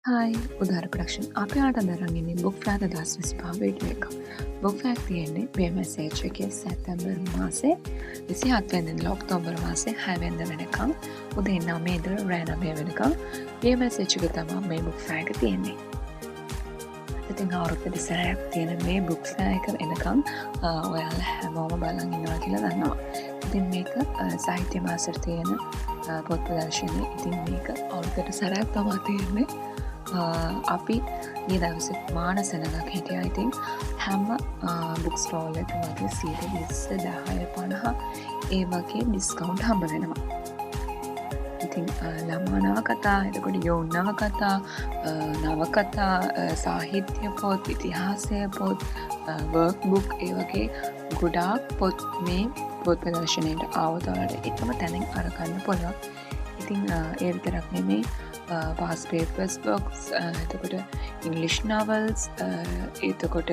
Hi උදාර ප්‍රක්ෂන් අපි ආට දරන්නේ book ෆෑද දස් විස්පා වීඩියෝ එක. බුක් ෆෑක් තියෙන්නේ BMSH එකේ සැප්තැම්බර් මාසේ 27 වෙනිදා ඔක්තෝබර් මාසේ 6 වෙනිදා වෙනකම් උදේ 9 ඉඳලා රෑ 9 වෙනකම් BMSH එකේ තමයි මේ බුක් ෆෑක් තියෙන්නේ. ඉතින් අවුරුද්දට සැරයක් තියෙන මේ බුක් ෆෑක් එක එනකම් ඔයාලා හැමෝම බලන් ඉන්නවා කියලා දන්නවා. ඉතින් මේක සාහිත්‍ය මාසෙට තියෙන පොත් ප්‍රදර්ශනය. ඉතින් මේක අවුරුද්දට සැරයක් තමයි තියෙන්නේ. අපි මේ දවසේ මාන සෙනඟක් හිටියා. ඉතින් හැම බුක් ස්ටෝල් එක වගේ 20 10 50 ඒ වගේ ඩිස්කවුන්ට් හම්බ වෙනවා. ඉතින් ළමා නවකතා, එතකොට යෝන් නවකතා, නවකතා, සාහිත්‍ය පොත්, ඉතිහාසය පොත්, වර්ක් බුක් ඒ වගේ ගොඩාක් පොත් මේ පොත් ප්‍රදර්ශනයට ආවොත් ඔයාලට එකම තැනින් අරගන්න පුළුවන්. ඉතින් ඒ විතරක් නෙමෙයි past papers books, එතකොට English novels, එතකොට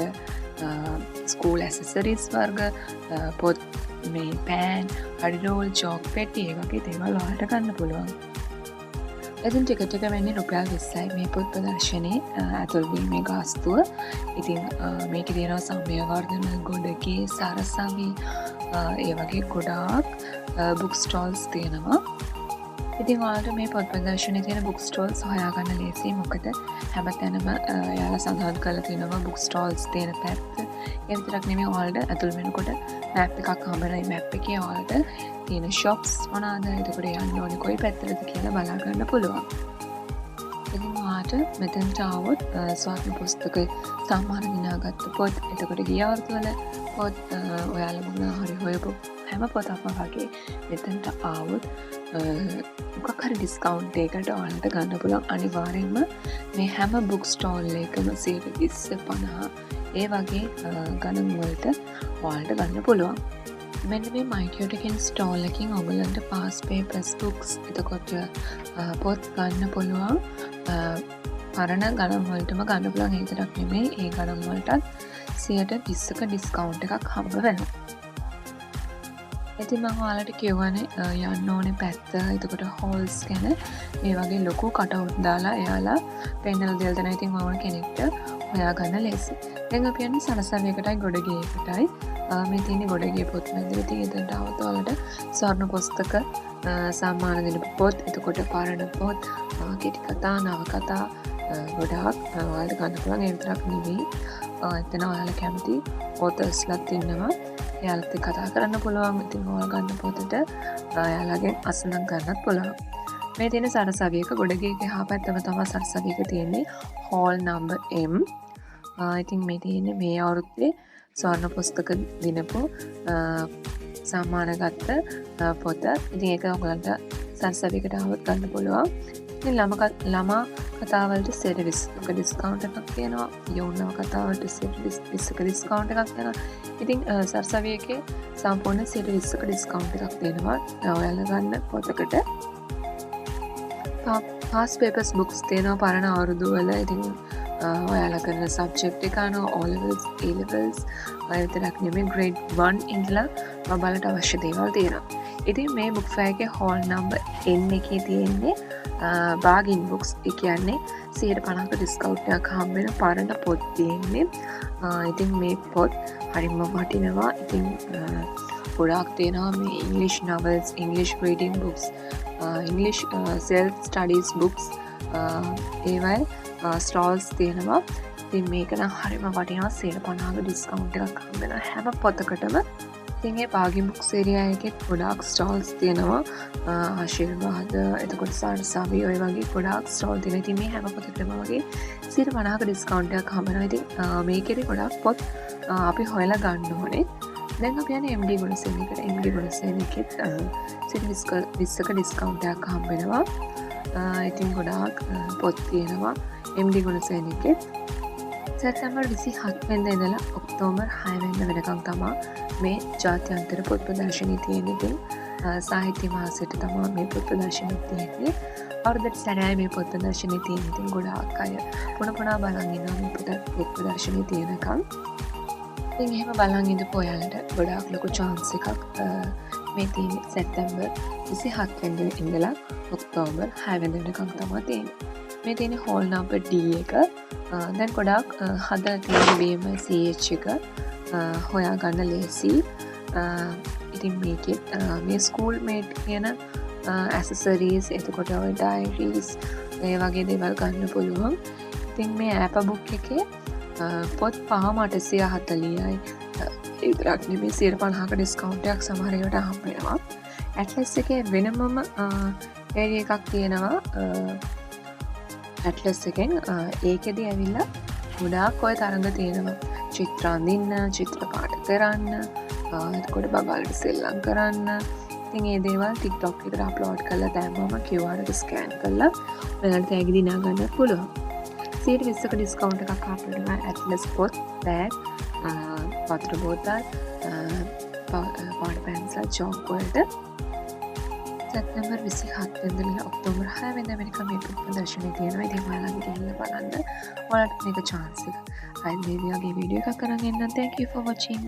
school accessories වර්ග, පොත්, මේ පෑන්, අඩිරෝල්, චෝක් පෙට්ටි ඒ වගේ දේවල් ඔයාලට ගන්න පුළුවන්. ඉතින් ටිකට් එක වෙන්නේ රුපියල් 20යි මේ පොත් ප්‍රදර්ශනයේ ඇතුල් වීමේ ගාස්තුව. ඉතින් මේකේ තියෙනවා සම්මයවර්ධන, ගොඩගේ, සරසවි ඒ වගේ ගොඩාක් බුක් ස්ටෝල්ස් තියෙනවා. ඉතින් ඔයාලට මේ පොත් ප්‍රදර්ශනයේ තියෙන බුක් ස්ටෝල්ස් හොයාගන්න ලේසියි. මොකද හැමතැනම එයාලා සඳහන් කරලා තියෙනවා බුක් ස්ටෝල්ස් තියෙන පැත්ත. ඒ විතරක් නෙමෙයි ඔයාලට ඇතුල් වෙනකොට මැප් එකක් හම්බ වෙනවා. මේ මැප් එකේ ඔයාලට තියෙන shops මොනවාද, එතකොට යන්න ඕනේ කොයි පැත්තටද කියලා බලා ගන්න පුළුවන්. ඉතින් ඔයාලට මෙතනට ආවොත් ස්වර්ණ පුස්තක සම්මාන දිනාගත්ත පොත්, එතකොට ගිය අවුරුද්දවල පොත්, ඔයාලා මොනවා හරි හොයපු හැම පොතක්ම වගේ මෙතනට ආවොත් මොකක් හරි ඩිස්කවුන්ට් එකකට ඔයාලට ගන්න පුළුවන්. අනිවාර්යෙන්ම මේ හැම බුක් ස්ටෝල් එකම 20 50 ඒ වගේ ගණන් වලට ඔයාලට ගන්න පුළුවන්. මෙන්න මේ මයිකියෝටකින් ස්ටෝල් එකකින් ඔයගලන්ට past papers books, එතකොට පොත් ගන්න පුළුවන්. පරණ ගණන් වලටම ගන්න පුළුවන්. ඒ විතරක් නෙමෙයි, ඒ ගණන් වලටත් 20%ක ඩිස්කවුන්ට් එකක් හම්බ වෙනවා. ඉතින් මම ඔයාලට කියවනේ යන්න ඕනේ පැත්ත, එතකොට හෝල්ස් ගැන මේ වගේ ලොකු කටවුට් දාලා එයාලා පෙන්නලා දෙලා දෙනවා. ඉතින් ඕන කෙනෙක්ට හොයාගන්න ලේසි. දැන් අපි යන්නේ සරසවියකටයි ගොඩගේකටයි. මේ තියෙන්නේ ගොඩගේ පොත් මැද. ඉතින් එතනට આવත් ඔයාලට ස්වර්ණ පුස්තක සම්මාන දෙන පොත්, එතකොට පරණ පොත්, කෙටි කතා, නවකතා ගොඩාක් ඔයාලට ගන්න පුළුවන්. ඒ විතරක් නෙවෙයි, එතන ඔයාලා කැමති ඔතර්ස්ලාත් ඉන්නවා. එයාලත් කතා කරන්න පුළුවන්. ඉතින් ඔයාලා ගන්න පොතට එයාලගෙන් අසනම් ගන්නත් පුළුවන්. මේ තියෙන සරසවියක ගොඩගේක එහා පැත්තම තමයි සරසවියක තියෙන්නේ හෝල් නම්බර් M. ඉතින් මේ තියෙන්නේ මේ අවුරුද්දේ ස්වර්ණ පුස්තක දිනපු සම්මාන ගත්ත පොත. ඉතින් ඒක ඔයගලන්ට සරසවියකට આવත් ගන්න පුළුවන්. ඉතින් ළමා කතාවලට 20% ඩිස්කවුන්ට් එකක් තියෙනවා. යෝන් කතාවලට 20% ඩිස්කවුන්ට් එකක් තියෙනවා. ඉතින් සරසවියකේ සම්පූර්ණ 20% ඩිස්කවුන්ට් එකක් තියෙනවා ඔයාලා ගන්න පොතකට. past papers books තියෙනවා පරණ අවුරුදු වල. ඉතින් ඔයාලා කරන සබ්ජෙක්ට් එක අනුව O levels, A levels, ඔය විතරක් නෙමෙයි grade 1 ඉඳලා ඔයාලට අවශ්‍ය දේවල් තියෙනවා. ඉතින් මේ බුක් ෆෙයාර් එකේ හෝල් නම්බර් N එකේ තියෙන්නේ bargain books. ඒ කියන්නේ 50% ඩිස්කවුන්ට් එකක් හම්බ වෙන පරණ පොත් තියෙන්නේ. ඉතින් මේ පොත් හරිම වටිනවා. ඉතින් ගොඩාක් තියෙනවා මේ English novels, English reading books, English self studies books, ඒවයි ස්ටෝල්ස් තියෙනවා. ඉතින් මේක නම් හරිම වටිනවා. 50% ඩිස්කවුන්ට් එකක් හම්බ වෙන හැම පොතකටම. ඉතින් ඒ bargain book ඒරියා එකේ ගොඩාක් ස්ටෝල්ස් තියෙනවා. ආශිර්වාද, එතකොට සරසවි ඔය වගේ ගොඩාක් ස්ටෝල් තියෙනවා. ඉතින් මේ හැම පොතකටම වගේ 50% ඩිස්කවුන්ට් එකක් හම්බ වෙනවා. ඉතින් මේකේදී ගොඩාක් පොත් අපි හොයලා ගන්න ඕනේ. දැන් අපි යන්නේ MD ගුණසේන එකට. MD ගුණසේන එකෙත් 20% ඩිස්කවුන්ට් එකක් හම්බ වෙනවා. ඉතින් ගොඩාක් පොත් තියෙනවා MD ගුණසේන එකෙත්. සැප්තැම්බර් 27 වෙනිදා ඉඳලා ඔක්තෝබර් 6 වෙනිදා වෙනකම් තමයි මේ ජාත්‍යන්තර පොත් ප්‍රදර්ශනය තියෙන්නේ. ඉතින් සාහිත්‍ය මාසෙට තමයි මේ පොත් ප්‍රදර්ශනය තියෙන්නේ. අවුරුද්දට සැරයි මේ පොත් ප්‍රදර්ශනය තියෙන්නේ. ඉතින් ගොඩාක් අය පුන බලන් ඉන්නවා මේ පොත් ප්‍රදර්ශනය තියෙනකම්. ඉතින් එහෙම බලන් ඉඳපු ඔයාලට ගොඩාක් ලොකු chance එකක් මේ තියෙන්නේ සැප්තැම්බර් 27 වෙනිදා ඉඳලා ඔක්තෝබර් 6 වෙනිදා වෙනකම් තමයි තියෙන්නේ. මේ තියෙන හෝල් නම්බර් D එක. දැන් ගොඩාක් හදලා තියෙන BMI CH එක හොයාගන්න ලේසි. ඉතින් මේකෙත් මේ ස්කූල් මේට් කියන ඇසසරීස්, එතකොට ඔය ඩයරීස් ඒ වගේ දේවල් ගන්න පුළුවන්. ඉතින් මේ ඇප බුක් එකේ පොත් 840යි. ඒ විතරක් නෙමෙයි 50ක ඩිස්කවුන්ට් එකක් සමහර ඒවාට හම්බ වෙනවා. ඇට්ලස් එකේ වෙනමම ඒරියා එකක් තියෙනවා. ඇට්ලස් එකෙන් ඒකෙදි ඇවිල්ලා ගොඩාක් ඔය තරඟ තියෙනවා. චිත්‍ර අඳින්න, චිත්‍ර පාට කරන්න, එතකොට බබල්ට සෙල්ලම් කරන්න. ඉතින් මේ දේවල් TikTok එකට අප්ලෝඩ් කරලා දැම්මම QR එක ස්කෑන් කරලා ඔයාලට තෑගි දිනා ගන්න පුළුවන්. 20%ක ඩිස්කවුන්ට් එකක් අපිට ඇට්ලස් පොත්, බෑග්, වතුර බෝතල්, පාට පැන්සල්, චෝක් වලට සැප්තැම්බර් 27 වෙනිදා ඔක්තෝබර් 6 වෙනිදා වෙනකම් මේ ප්‍රදර්ශනය තියෙනවා. ඉතින් ඔයාලා ගිහිල්ලා බලන්න. ඔයාලට මේක chance එක. ආයෙත් මේ වගේ වීඩියෝ එකක් කරන් එන්නම්. Thank you for watching.